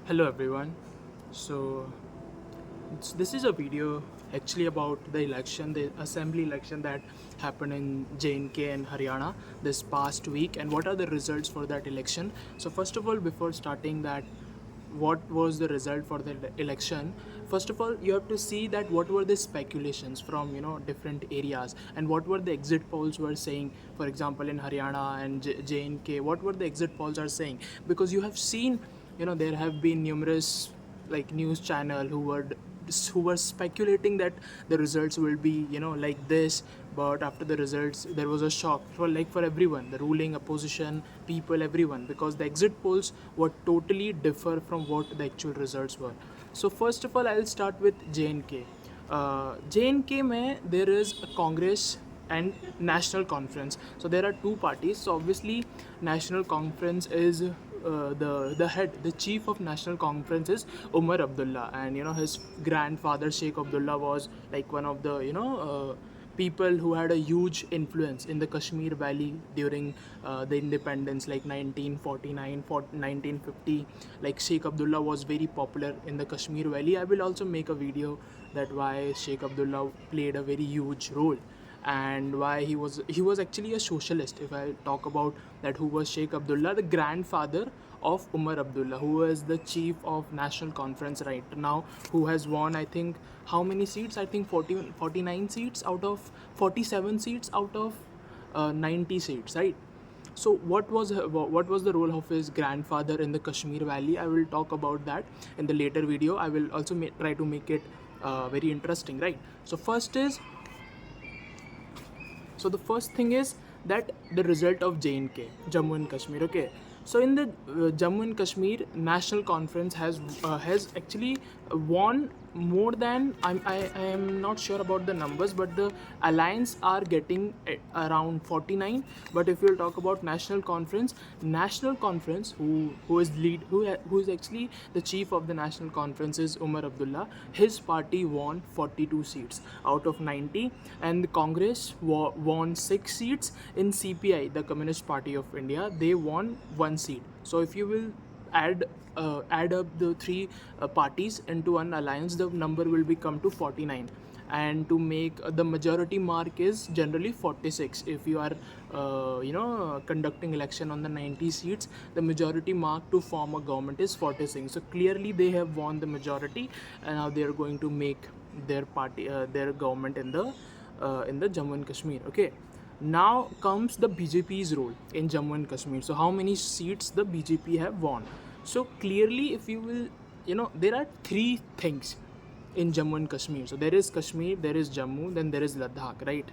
Hello everyone. So this is a video actually about the election, the assembly election that happened in J&K and Haryana this past week, and what are the results for that election. So first of all, before starting that, what was the result for the election? First of all, you have to see that what were the speculations from different areas, and what were the exit polls were saying. For example, in Haryana and J&K, what were the exit polls are saying? Because you have seen, there have been numerous like news channel who were speculating that the results will be like this, but after the results there was a shock for everyone, the ruling, opposition, people, everyone, because the exit polls were totally differ from what the actual results were. So first of all, I'll start with JNK. JNK mein there is a Congress and national conference, so there are two parties. So obviously national conference is the chief of national conference is Umar Abdullah, and his grandfather Sheikh Abdullah was like one of the people who had a huge influence in the Kashmir Valley during the independence, like 1949, 1950. Like Sheikh Abdullah was very popular in the Kashmir Valley. I will also make a video that why Sheikh Abdullah played a very huge role, and why he was actually a socialist. If I talk about that, who was Sheikh Abdullah, the grandfather of Umar Abdullah, who is the chief of national conference right now, who has won, I think, how many seats? I think 49 seats out of 47 seats out of 90 seats, right? So what was the role of his grandfather in the Kashmir Valley? I will talk about that in the later video. I will also try to make it very interesting, right? So the first thing is that the result of J&K, Jammu and Kashmir. Okay, so in the Jammu and Kashmir National Conference has actually won more than, I am not sure about the numbers, but the alliance are getting around 49. But if you'll talk about national conference, who is actually the chief of the national conference is Umar Abdullah. His party won 42 seats out of 90, and the Congress won 6 seats. In CPI, the Communist Party of India, they won 1 seat. So if you will add up the three parties into one alliance, the number will become to 49. And to make the majority mark is generally 46. If you are conducting election on the 90 seats, the majority mark to form a government is 46. So clearly they have won the majority, and now they are going to make their party their government in the Jammu and Kashmir. Okay, now comes the BJP's role in Jammu and Kashmir. So how many seats the BJP have won? So clearly, if you will, there are three things in Jammu and Kashmir. So there is Kashmir, there is Jammu, then there is Ladakh, right?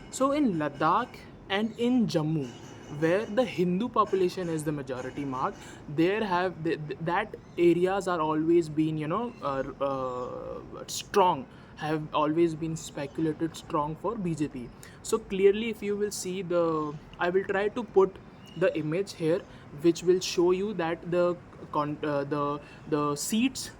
So in Ladakh and in Jammu, where the Hindu population is the majority mark, that areas are always been strong, have always been speculated strong for BJP. So clearly, if you will see I will try to put the image here, which will show you that the seats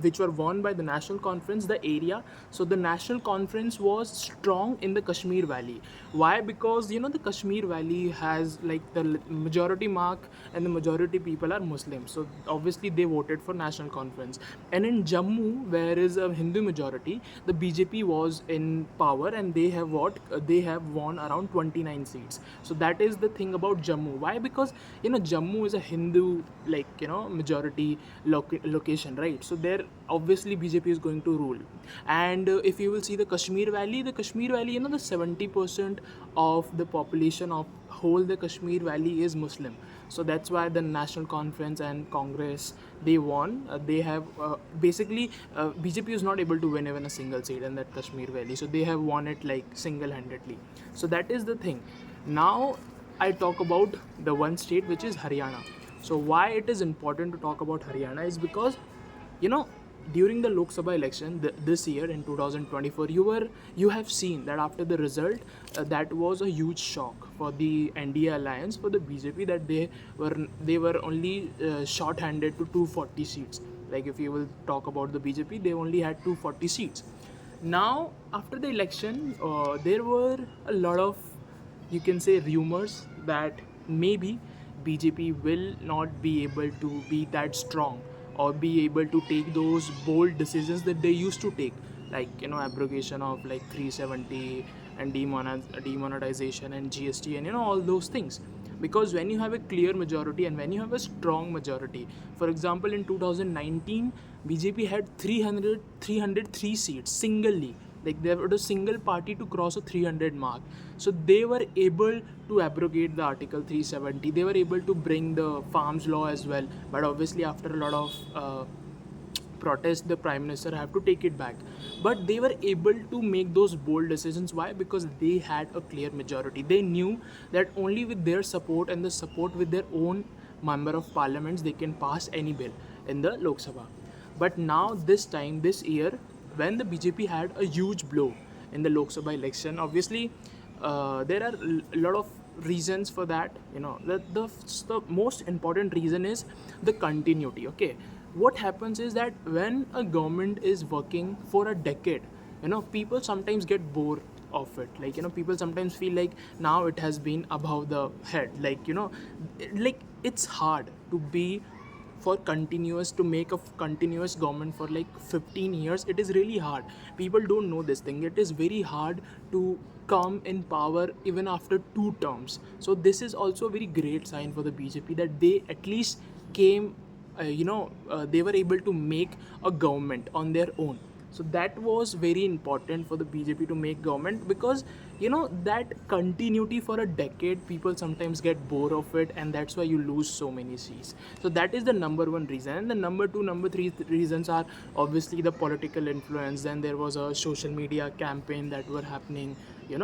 which were won by the national conference, the area. So the national conference was strong in the Kashmir Valley. Why? Because the Kashmir Valley has like the majority mark, and the majority people are Muslims. So obviously they voted for national conference. And in Jammu, where is a Hindu majority, the BJP was in power, and they have won around 29 seats. So that is the thing about Jammu. Why? Because Jammu is a Hindu majority location, right? So there obviously BJP is going to rule. And if you will see the Kashmir Valley, the 70% of the population of whole the Kashmir Valley is Muslim. So that's why the national conference and Congress, they won. They have basically BJP is not able to win even a single seat in that Kashmir Valley. So they have won it like single-handedly. So that is the thing. Now I talk about the one state, which is Haryana. So why it is important to talk about Haryana is because during the Lok Sabha election this year in 2024, you have seen that after the result, that was a huge shock for the NDA alliance, for the BJP, that they were only short-handed to 240 seats. Like if you will talk about the BJP, they only had 240 seats. Now after the election, there were a lot of, you can say, rumors that maybe BJP will not be able to be that strong or be able to take those bold decisions that they used to take, like abrogation of like 370 and demonetization and GST and all those things. Because when you have a clear majority and when you have a strong majority, for example in 2019 BJP had 303 seats singly, like they were a single party to cross a 300 mark. So they were able to abrogate the article 370, they were able to bring the farms law as well, but obviously after a lot of protest the prime minister have to take it back. But they were able to make those bold decisions. Why? Because they had a clear majority. They knew that only with their support and the support with their own member of parliaments they can pass any bill in the Lok Sabha. But now this time, this year, when the BJP had a huge blow in the Lok Sabha election, obviously there are a lot of reasons for that. The most important reason is the continuity. Okay, what happens is that when a government is working for a decade, people sometimes get bored of it. Like people sometimes feel like now it has been above the head. Like it's hard to be for continuous to make a continuous government for like 15 years. It is really hard. People don't know this thing. It is very hard to come in power even after 2 terms. So this is also a very great sign for the BJP that they at least came, they were able to make a government on their own. So that was very important for the BJP to make government, because that continuity for a decade, people sometimes get bored of it, and that's why you lose so many seats. So that is the number one reason. And the number two, number three reasons are obviously the political influence. Then there was a social media campaign that were happening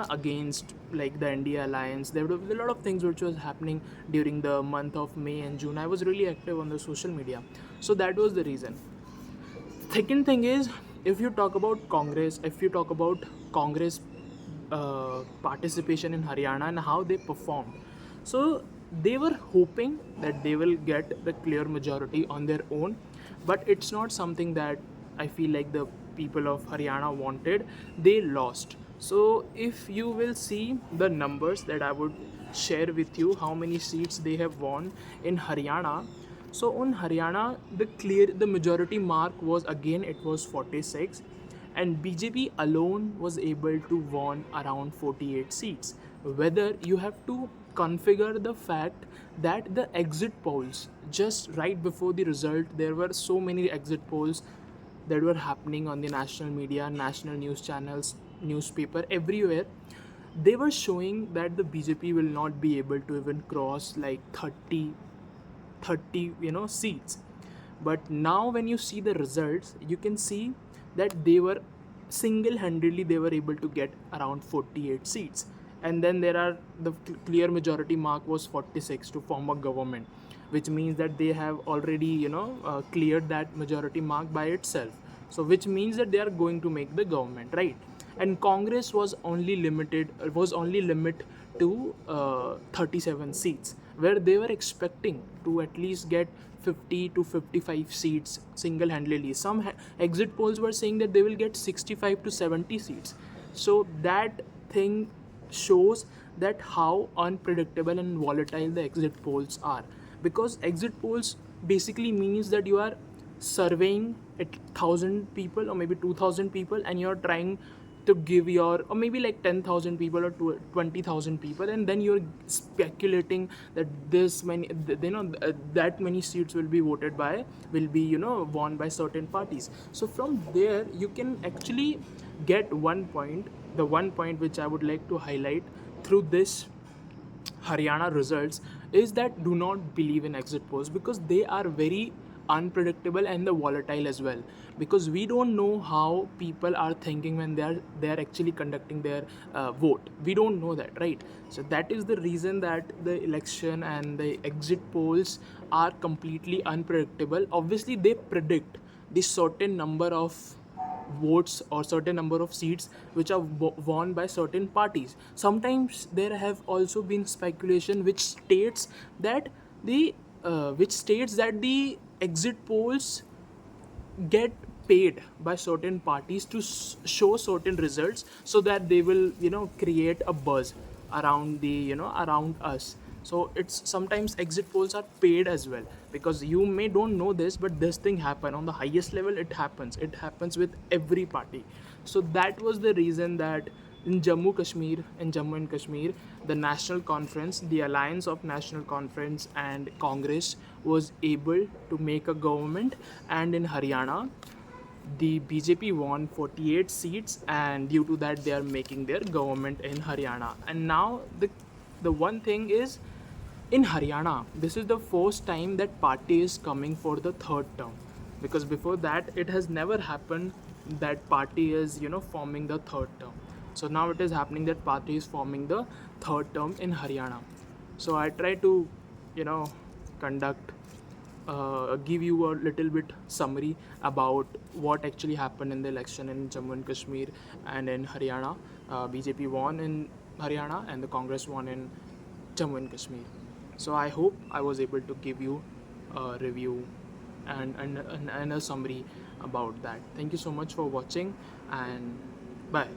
against like the NDA alliance. There were a lot of things which was happening during the month of May and June. I was really active on the social media, so that was the reason. Second thing is, if you talk about Congress, if you talk about Congress participation in Haryana and how they performed, so they were hoping that they will get the clear majority on their own, but it's not something that I feel like the people of Haryana wanted. They lost. So if you will see the numbers that I would share with you, how many seats they have won in Haryana. So in Haryana, the majority mark was, again, it was 46, and BJP alone was able to won around 48 seats. Whether you have to configure the fact that the exit polls, just right before the result, there were so many exit polls that were happening on the national media, national news channels, newspaper, everywhere. They were showing that the BJP will not be able to even cross like 30 seats. But now when you see the results, you can see that they were single-handedly they were able to get around 48 seats. And then there are the clear majority mark was 46 to form a government, which means that they have already cleared that majority mark by itself. So which means that they are going to make the government, right? And Congress was only limit to 37 seats, where they were expecting to at least get 50 to 55 seats single-handedly. Some exit polls were saying that they will get 65 to 70 seats. So that thing shows that how unpredictable and volatile the exit polls are, because exit polls basically means that you are surveying at 1,000 people or maybe 2,000 people, and you're trying to give your, or maybe like 10,000 people or 20,000 people, and then you're speculating that this many that many seats will be won by certain parties. So from there you can actually get one point. The one point which I would like to highlight through this Haryana results is that do not believe in exit polls, because they are very unpredictable and the volatile as well, because we don't know how people are thinking when they are actually conducting their vote. We don't know that, right? So that is the reason that the election and the exit polls are completely unpredictable. Obviously they predict the certain number of votes or certain number of seats which are won by certain parties. Sometimes there have also been speculation which states that the exit polls get paid by certain parties to show certain results, so that they will create a buzz around around us. So it's sometimes exit polls are paid as well, because you may don't know this, but this thing happen on the highest level. It happens with every party. So that was the reason that in Jammu and Kashmir, the national conference, the alliance of national conference and Congress was able to make a government. And in Haryana, the BJP won 48 seats, and due to that, they are making their government in Haryana. And now the one thing is, in Haryana, this is the first time that party is coming for the third term, because before that, it has never happened that party is forming the third term. So now it is happening that party is forming the third term in Haryana. So I try to you know conduct give you a little bit summary about what actually happened in the election in Jammu and Kashmir and in Haryana. BJP won in Haryana and the Congress won in Jammu and Kashmir. So I hope I was able to give you a review and a summary about that. Thank you so much for watching, and bye.